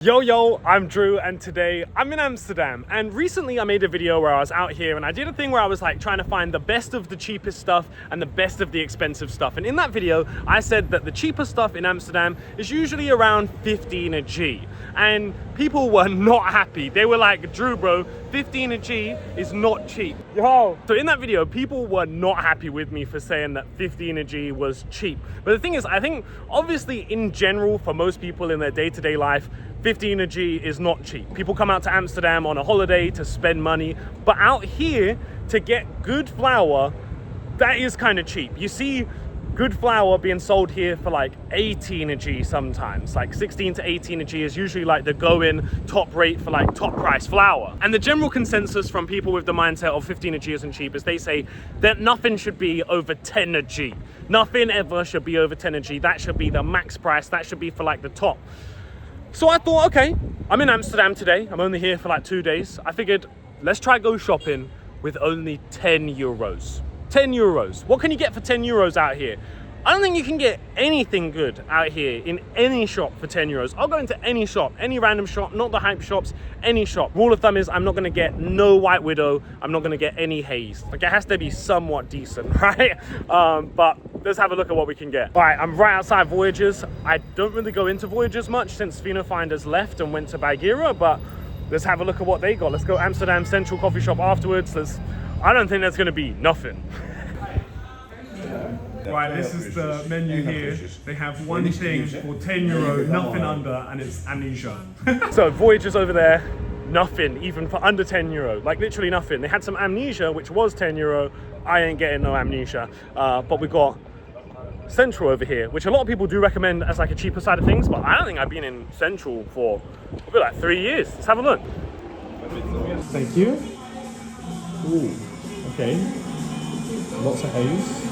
Yo, I'm Drew, and today I'm in Amsterdam. And recently I made a video where I was out here and I did a thing where I was like trying to find the best of the cheapest stuff and the best of the expensive stuff. And in that video, I said that the cheapest stuff in Amsterdam is usually around 15 a G. And people were not happy. They were like, Drew bro, 15 a G is not cheap. Yo! So in that video, people were not happy with me for saying that 15 a G was cheap. But the thing is, I think obviously in general, for most people in their day-to-day life, 15 a G is not cheap. People come out to Amsterdam on a holiday to spend money, but out here to get good flour, that is kind of cheap. You see good flour being sold here for like 18 a G sometimes. Like 16 to 18 a G is usually like the going top rate for like top price flour. And the general consensus from people with the mindset of 15 a G isn't cheap is they say that nothing should be over 10 a G. Nothing ever should be over 10 a G. That should be the max price. That should be for like the top. So I thought, okay, I'm in Amsterdam today. I'm only here for like 2 days. I figured, let's try go shopping with only 10 euros. 10 euros. What can you get for 10 euros out here? I don't think you can get anything good out here in any shop for 10 euros. I'll go into any shop, any random shop, not the hype shops, any shop. Rule of thumb is I'm not gonna get no White Widow. I'm not gonna get any haze. Like it has to be somewhat decent, right? But let's have a look at what we can get. All right, I'm right outside Voyagers. I don't really go into Voyagers much since Finofinders left and went to Bagheera, but let's have a look at what they got. Let's go Amsterdam Central Coffee Shop afterwards. I don't think that's gonna be nothing. Right, this is the menu here. They have one thing for 10 euro, nothing under, and it's amnesia. So Voyagers over there, nothing, even for under 10 euro, like literally nothing. They had some amnesia, which was 10 euro. I ain't getting no amnesia, but we got Central over here, which a lot of people do recommend as like a cheaper side of things, but I don't think I've been in Central for probably like 3 years. Let's have a look. Thank you. Ooh, okay. Lots of haze.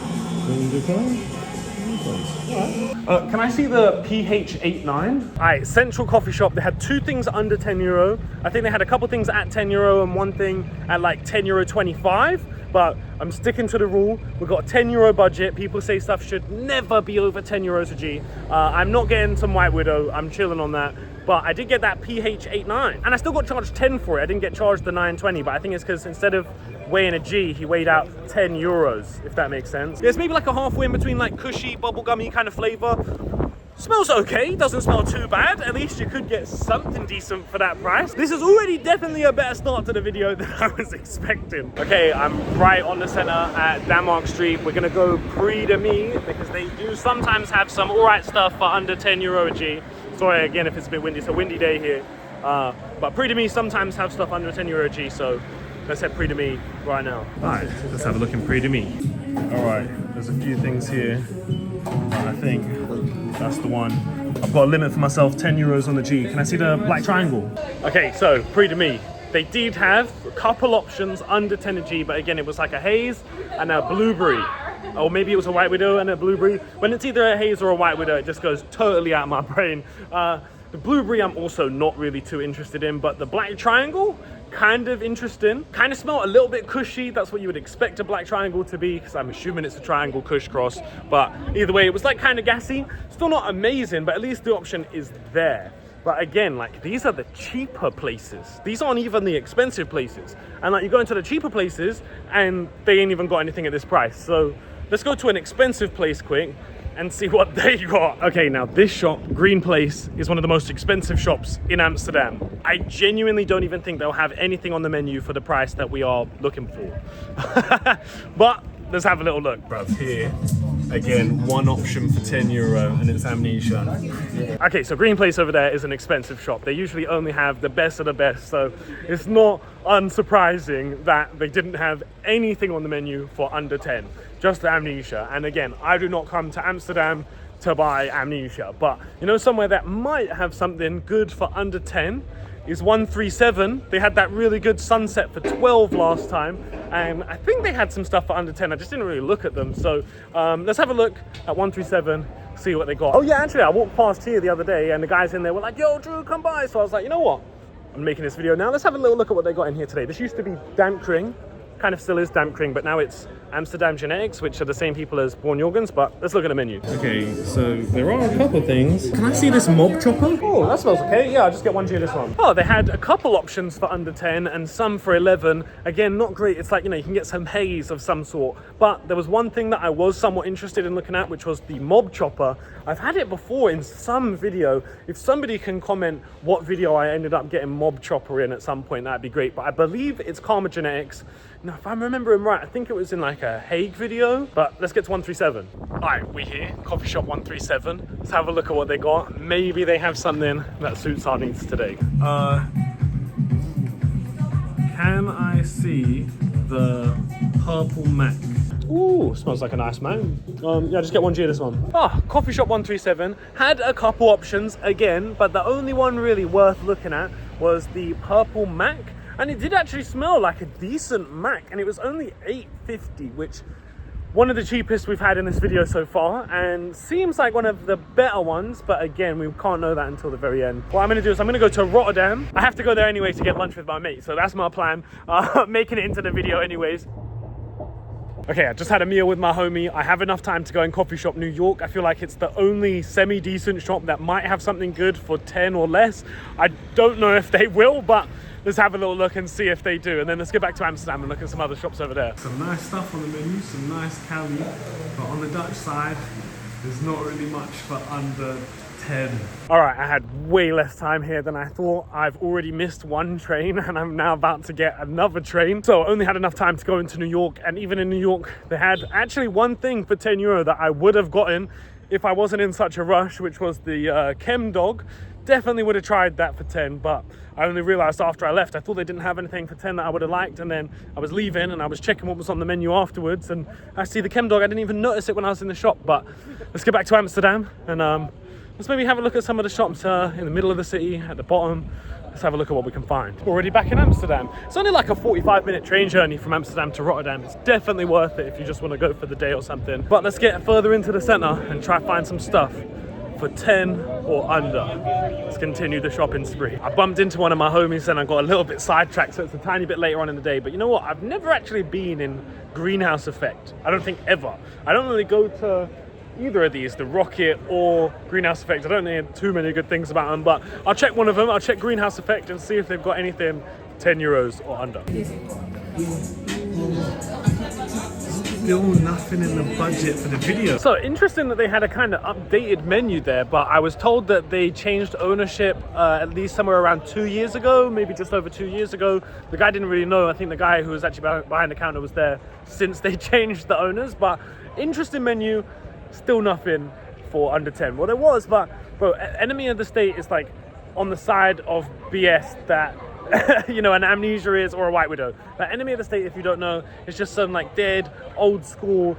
Can I see the PH89? All right, Central Coffee Shop. They had two things under 10 euro. I think they had a couple things at 10 euro and one thing at like 10 euro 25. But I'm sticking to the rule. We've got a 10 euro budget. People say stuff should never be over 10 euros a G. I'm not getting some White Widow. I'm chilling on that. But I did get that PH89. And I still got charged 10 for it. I didn't get charged the 9.20, but I think it's because instead of weighing a G, he weighed out 10 euros, if that makes sense. Yeah, it's maybe like a halfway in between like cushy, bubblegummy kind of flavor. Smells okay, doesn't smell too bad. At least you could get something decent for that price. This is already definitely a better start to the video than I was expecting. Okay, I'm right on the center at Denmark Street. We're gonna go Prix de Mi because they do sometimes have some all right stuff for under 10 euro a G. Sorry again if it's a bit windy, it's a windy day here. But Prix de Mi sometimes have stuff under 10 euro a G, so let's head Prix de Mi right now. All right, let's have a look in Prix de Mi. All right, there's a few things here. I think that's the one. I've got a limit for myself, 10 euros on the G. Can I see the black triangle? Okay, so Prix de Mi. They did have a couple options under 10 a G, but again, it was like a haze and a blueberry. Or maybe it was a White Widow and a blueberry. When it's either a haze or a White Widow, it just goes totally out of my brain. The blueberry I'm also not really too interested in, but the black triangle, kind of interesting. Kind of smell a little bit cushy. That's what you would expect a black triangle to be, because I'm assuming it's a triangle kush cross. But either way, it was like kind of gassy. Still not amazing, but at least the option is there. But again, like these are the cheaper places. These aren't even the expensive places. And like you go into the cheaper places and they ain't even got anything at this price. So let's go to an expensive place quick and see what they got. Okay, now this shop, Green Place, is one of the most expensive shops in Amsterdam. I genuinely don't even think they'll have anything on the menu for the price that we are looking for. But let's have a little look. Bruv, here, again, one option for 10 euro and it's amnesia. Okay, so Green Place over there is an expensive shop. They usually only have the best of the best, so it's not unsurprising that they didn't have anything on the menu for under 10. Just amnesia. And again, I do not come to Amsterdam to buy amnesia, but you know, somewhere that might have something good for under 10 is 137. They had that really good sunset for 12 last time, and I think they had some stuff for under 10. I just didn't really look at them. So let's have a look at 137, see what they got. Oh yeah, actually I walked past here the other day and the guys in there were like, yo Drew, come by. So I was like, you know what, I'm making this video now. Let's have a little look at what they got in here today. This used to be Dankring. kind of still is Damp Cream, but now it's Amsterdam Genetics, which are the same people as Born Jorgens. But let's look at the menu. Okay, so there are a couple things. Can I see this mob chopper? Oh, that smells okay. Yeah, I'll just get 1G of this one. Oh, they had a couple options for under 10 and some for 11. Again, not great. It's like, you know, you can get some haze of some sort. But there was one thing that I was somewhat interested in looking at, which was the mob chopper. I've had it before in some video. If somebody can comment what video I ended up getting mob chopper in at some point, that'd be great. But I believe it's Karma Genetics. Now, if I'm remembering right, I think it was in like a Hague video, but let's get to 137. All right, we're here, coffee shop 137. Let's have a look at what they got. Maybe they have something that suits our needs today. Can I see the purple Mac? Ooh, smells like a nice man. Yeah, just get 1G of this one. Coffee shop 137 had a couple options again, but the only one really worth looking at was the purple Mac. And it did actually smell like a decent Mac, and it was only $8.50, which one of the cheapest we've had in this video so far, and seems like one of the better ones, but again, we can't know that until the very end. What I'm gonna do is I'm gonna go to Rotterdam. I have to go there anyway to get lunch with my mate, so that's my plan. Making it into the video anyways. Okay, I just had a meal with my homie. I have enough time to go in Coffee Shop New York. I feel like it's the only semi-decent shop that might have something good for 10 or less. I don't know if they will, but let's have a little look and see if they do. And then let's get back to Amsterdam and look at some other shops over there. Some nice stuff on the menu, some nice Cali. But on the Dutch side, there's not really much for under 10. All right, I had way less time here than I thought. I've already missed one train and I'm now about to get another train. So I only had enough time to go into New York, and even in New York, they had actually one thing for 10 euro that I would have gotten if I wasn't in such a rush, which was the Chem Dog. Definitely would have tried that for 10, but I only realized after I left, I thought they didn't have anything for 10 that I would have liked, and then I was leaving and I was checking what was on the menu afterwards, and I see the Chem Dog. I didn't even notice it when I was in the shop. But let's get back to Amsterdam and let's maybe have a look at some of the shops in the middle of the city, at the bottom. Let's have a look at what we can find. Already back in Amsterdam. It's only like a 45-minute train journey from Amsterdam to Rotterdam. It's definitely worth it if you just want to go for the day or something. But let's get further into the center and try to find some stuff for 10 or under. Let's continue the shopping spree. I bumped into one of my homies and I got a little bit sidetracked, so it's a tiny bit later on in the day. But you know what? I've never actually been in Greenhouse Effect. I don't think ever. I don't really go to either of these, the Rocket or Greenhouse Effect. I don't hear too many good things about them, but I'll check one of them. I'll check Greenhouse Effect and see if they've got anything 10 euros or under. Still nothing in the budget for the video. So interesting that they had a kind of updated menu there, but I was told that they changed ownership at least somewhere around 2 years ago, maybe just over 2 years ago. The guy didn't really know. I think the guy who was actually behind the counter was there since they changed the owners. But interesting menu, still nothing for under 10. Well, there was, but bro, Enemy of the State is like on the side of BS that you know, an Amnesia is, or a White Widow. But Enemy of the State, if you don't know, is just some like dead, old school,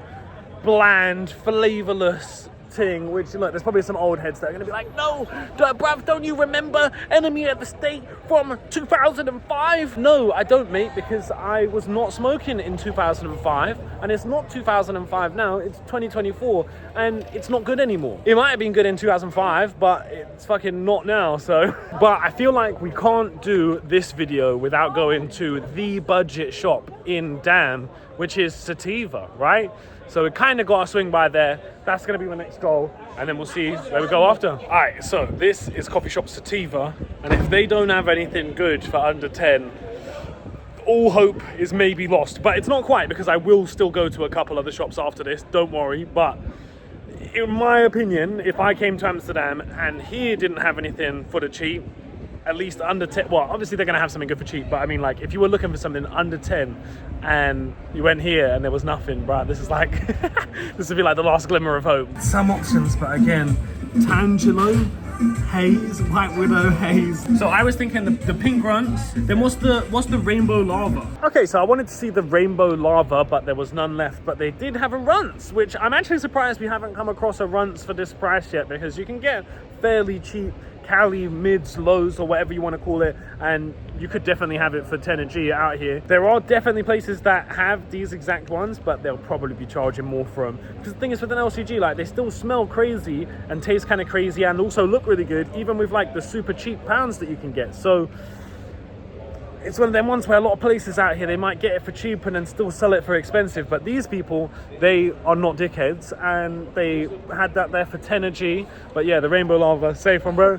bland, flavorless thing, which look, there's probably some old heads that are going to be like, no, bruv, don't you remember Enemy of the State from 2005? No, I don't, mate, because I was not smoking in 2005, and it's not 2005 now, it's 2024, and it's not good anymore. It might have been good in 2005, but it's fucking not now, so. But I feel like we can't do this video without going to the budget shop in Dam, which is Sativa, right? So we kind of got to swing by there. That's going to be the next goal, and then we'll see where we go after. All right, so this is Coffee Shop Sativa, and if they don't have anything good for under 10, all hope is maybe lost. But it's not quite, because I will still go to a couple other shops after this, don't worry. But in my opinion, if I came to Amsterdam and here didn't have anything for the cheap, at least under 10, well, obviously they're gonna have something good for cheap, but I mean, like, if you were looking for something under 10 and you went here and there was nothing, bruh, this is like, this would be like the last glimmer of hope. Some options, but again, Tangelo, Haze, White Widow, Haze. So I was thinking the pink runts, then what's the rainbow lava? Okay, so I wanted to see the rainbow lava, but there was none left, but they did have a runts, which I'm actually surprised we haven't come across a runts for this price yet, because you can get fairly cheap Cali mids, lows, or whatever you want to call it, and you could definitely have it for 10 and G out here. There are definitely places that have these exact ones, but they'll probably be charging more for them. Because the thing is, with an LCG, like, they still smell crazy and taste kind of crazy and also look really good, even with like the super cheap pounds that you can get. So it's one of them ones where a lot of places out here, they might get it for cheap and then still sell it for expensive. But these people, they are not dickheads, and they had that there for 10 a G. But yeah, the rainbow lava, safe one, bro.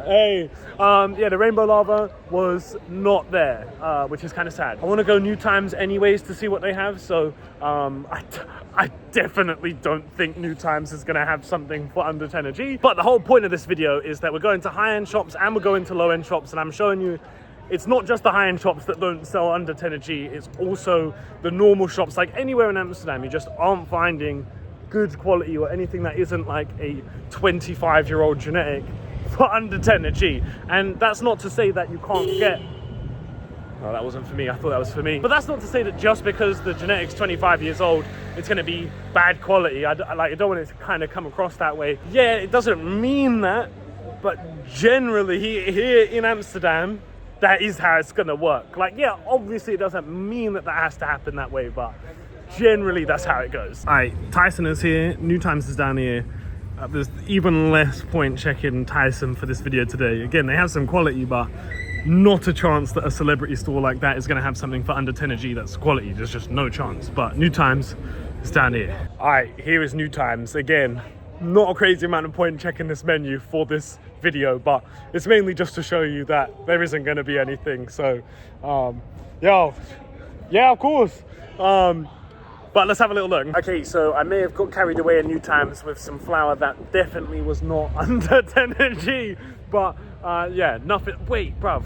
Hey, yeah, the rainbow lava was not there, which is kind of sad. I want to go New Times anyways to see what they have. So I definitely don't think New Times is going to have something for under 10 a G. But the whole point of this video is that we're going to high-end shops and we're going to low-end shops, and I'm showing you it's not just the high-end shops that don't sell under 10 a G, it's also the normal shops. Like anywhere in Amsterdam, you just aren't finding good quality or anything that isn't like a 25-year-old genetic for under 10 a G. And that's not to say that you can't get... Oh, that wasn't for me, I thought that was for me. But that's not to say that just because the genetic's 25 years old, it's gonna be bad quality. I don't want it to kind of come across that way. Yeah, it doesn't mean that, but generally here in Amsterdam, that is how it's gonna work. Like, yeah, obviously it doesn't mean that has to happen that way, but generally that's how it goes. All right, Tyson is here, New Times is down here. There's even less point checking Tyson for this video today. Again, they have some quality, but not a chance that a celebrity store like that is gonna have something for under 10 a G that's quality. There's just no chance. But New Times is down here. All right, here is New Times. Again, not a crazy amount of point checking this menu for this video, but it's mainly just to show you that there isn't going to be anything. So yeah, of course. But let's have a little look. Okay, so I may have got carried away in New Times with some flour that definitely was not under 10 a G, but yeah, nothing. Wait, bruv,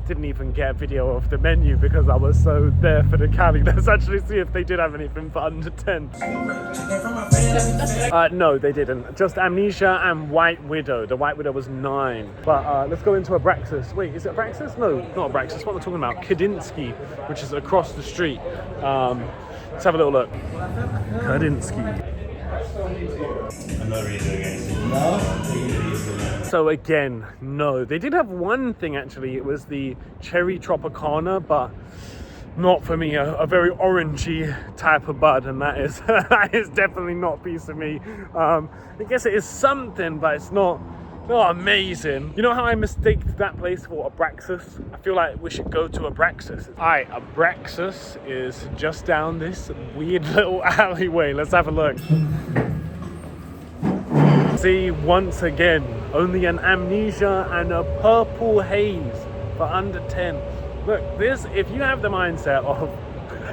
didn't even get a video of the menu because I was so there for the Cali. Let's actually see if they did have anything for under 10. No, they didn't. Just Amnesia and White Widow. The White Widow was 9. But let's go into Abraxas. Wait, is it Abraxas? No, not Abraxas. What am I talking about? Kadinsky, which is across the street. Let's have a little look. Kadinsky. I'm not really doing anything. No? So again, no. They did have one thing actually. It was the Cherry Tropicana, but not for me. A very orangey type of bud, and that is that is definitely not a piece of me. I guess it is something, but it's not amazing. You know how I mistaked that place for Abraxas? I feel like we should go to Abraxas. Alright, Abraxas is just down this weird little alleyway. Let's have a look. See, once again, only an Amnesia and a Purple Haze for under 10. Look, this, if you have the mindset of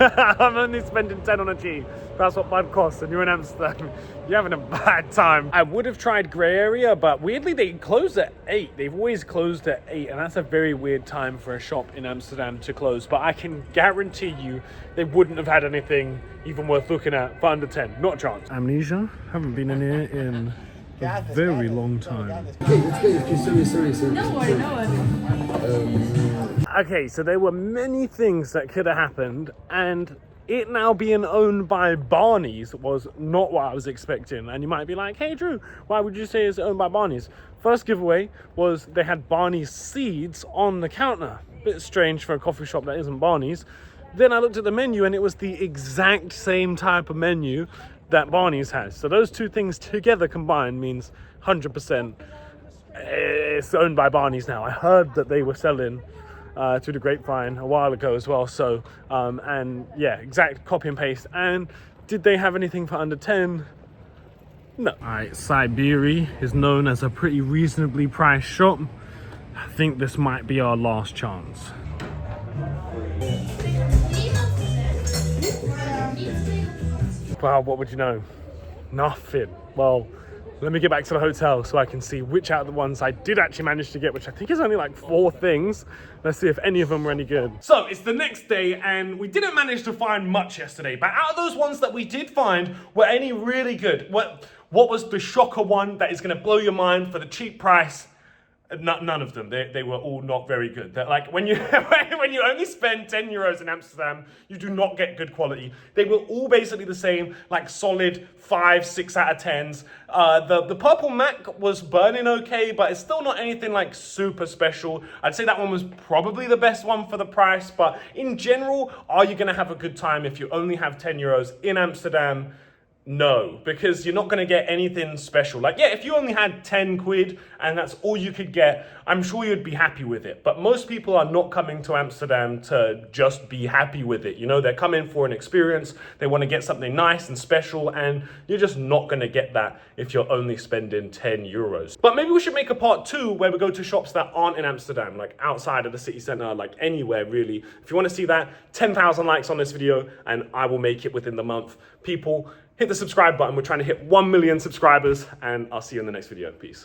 I'm only spending 10 on a G, that's what bud costs, and you're in Amsterdam, you're having a bad time. I would have tried Grey Area, but weirdly they close at 8. They've always closed at 8, and that's a very weird time for a shop in Amsterdam to close. But I can guarantee you they wouldn't have had anything even worth looking at for under 10. Not a chance. Amnesia? Haven't been in here in a very long time. Okay, so there were many things that could have happened, and it now being owned by Barney's was not what I was expecting. And you might be like, hey Drew, why would you say it's owned by Barney's? First giveaway was they had Barney's seeds on the counter. Bit strange for a coffee shop that isn't Barney's. Then I looked at the menu and it was the exact same type of menu that Barney's has. So those two things together combined means 100% it's owned by Barney's now. I heard that they were selling to the grapevine a while ago as well. So, and yeah, exact copy and paste. And did they have anything for under 10? No. All right, Siberia is known as a pretty reasonably priced shop. I think this might be our last chance. Well, what would you know? Nothing. Well, let me get back to the hotel so I can see which out of the ones I did actually manage to get, which I think is only like 4 things. Let's see if any of them were any good. So it's the next day and we didn't manage to find much yesterday, but out of those ones that we did find, were any really good? What was the shocker one that is gonna blow your mind for the cheap price? None of them. They were all not very good. They're like when you when you only spend 10 euros in Amsterdam, you do not get good quality. They were all basically the same, like solid 5, 6 out of 10s. The Purple Mac was burning okay, but it's still not anything like super special. I'd say that one was probably the best one for the price, but in general, are you gonna have a good time if you only have 10 euros in Amsterdam? No, because you're not going to get anything special. Like, yeah, if you only had 10 quid and that's all you could get, I'm sure you'd be happy with it. But most people are not coming to Amsterdam to just be happy with it. You know, they're coming for an experience. They want to get something nice and special, and you're just not going to get that if you're only spending 10 euros. But maybe we should make a part 2 where we go to shops that aren't in Amsterdam, like outside of the city center, like anywhere really. If you want to see that, 10,000 likes on this video and I will make it within the month. People, hit the subscribe button. We're trying to hit 1 million subscribers, and I'll see you in the next video. Peace.